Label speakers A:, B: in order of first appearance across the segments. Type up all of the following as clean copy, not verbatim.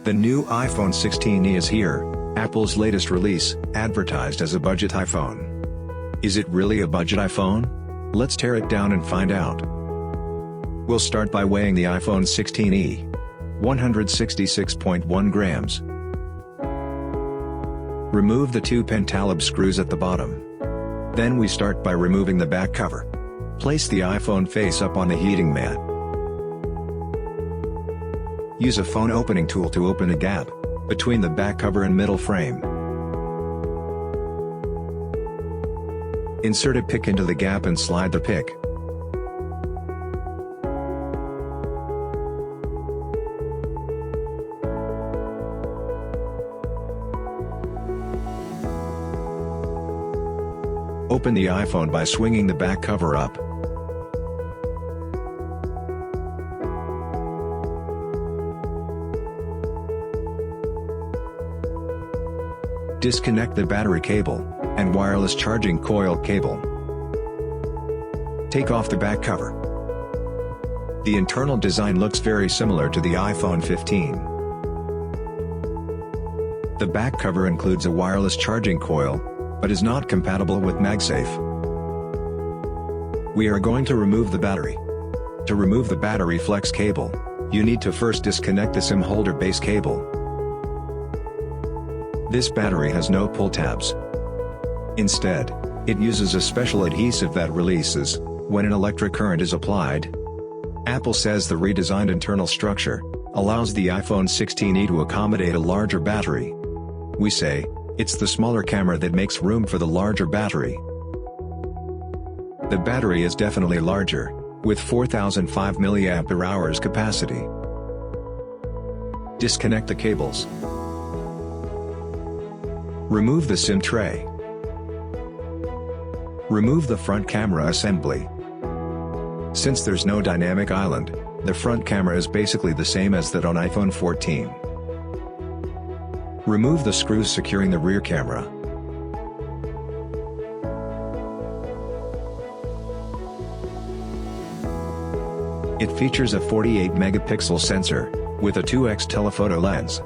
A: The new iPhone 16e is here, Apple's latest release, advertised as a budget iPhone. Is it really a budget iPhone? Let's tear it down and find out. We'll start by weighing the iPhone 16e. 166.1 grams. Remove the two pentalab screws at the bottom. Then we start by removing the back cover. Place the iPhone face up on the heating mat. Use a phone opening tool to open a gap between the back cover and middle frame. Insert a pick into the gap and slide the pick. Open the iPhone by swinging the back cover up. Disconnect the battery cable and wireless charging coil cable. Take off the back cover. The internal design looks very similar to the iPhone 15. The back cover includes a wireless charging coil, but is not compatible with MagSafe. We are going to remove the battery. To remove the battery flex cable, you need to first disconnect the SIM holder base cable. This battery has no pull tabs. Instead, it uses a special adhesive that releases when an electric current is applied. Apple says the redesigned internal structure allows the iPhone 16e to accommodate a larger battery. We say, it's the smaller camera that makes room for the larger battery. The battery is definitely larger, with 4005 mAh capacity. Disconnect the cables. Remove the SIM tray. Remove the front camera assembly. Since there's no dynamic island, the front camera is basically the same as that on iPhone 14. Remove the screws securing the rear camera. It features a 48-megapixel sensor, with a 2x telephoto lens.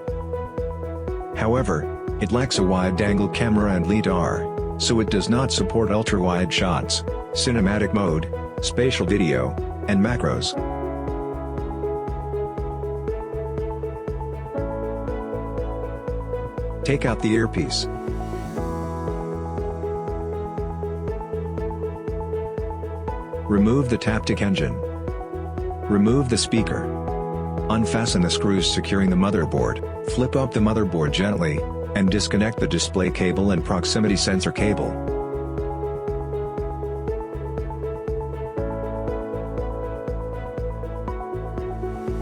A: However, it lacks a wide-angle camera and LiDAR, so it does not support ultra-wide shots, cinematic mode, spatial video, and macros. Take out the earpiece. Remove the Taptic engine. Remove the speaker. Unfasten the screws securing the motherboard, flip up the motherboard gently, and disconnect the display cable and proximity sensor cable.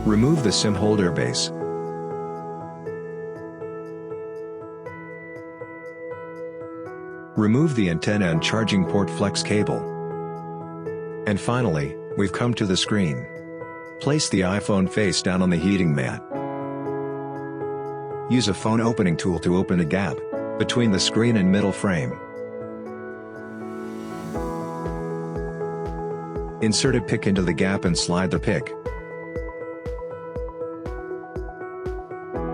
A: Remove the SIM holder base. Remove the antenna and charging port flex cable. And finally, we've come to the screen. Place the iPhone face down on the heating mat. Use a phone opening tool to open a gap between the screen and middle frame. Insert a pick into the gap and slide the pick.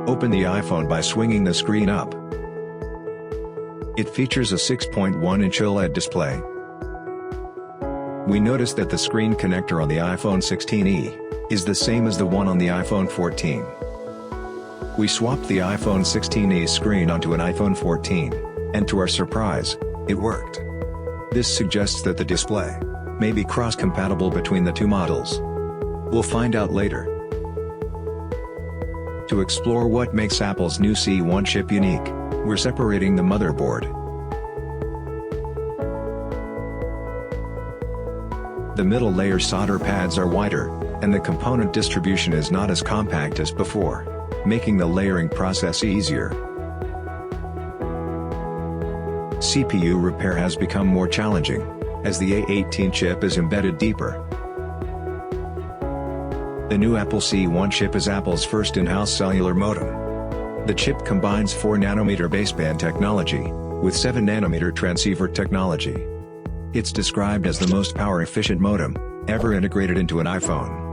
A: Open the iPhone by swinging the screen up. It features a 6.1-inch OLED display. We notice that the screen connector on the iPhone 16e is the same as the one on the iPhone 14. We swapped the iPhone 16e screen onto an iPhone 14, and to our surprise, it worked. This suggests that the display may be cross-compatible between the two models. We'll find out later. To explore what makes Apple's new C1 chip unique, we're separating the motherboard. The middle layer solder pads are wider, and the component distribution is not as compact as before, making the layering process easier. CPU repair has become more challenging, as the A18 chip is embedded deeper. The new Apple C1 chip is Apple's first in-house cellular modem. The chip combines 4nm baseband technology with 7nm transceiver technology. It's described as the most power-efficient modem ever integrated into an iPhone.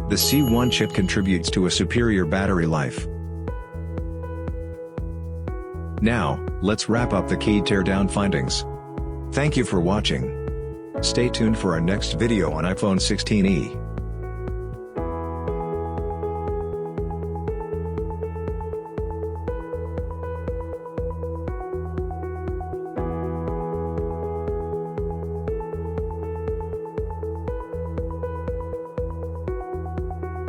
A: The C1 chip contributes to a superior battery life. Now, let's wrap up the key teardown findings. Thank you for watching. Stay tuned for our next video on iPhone 16e.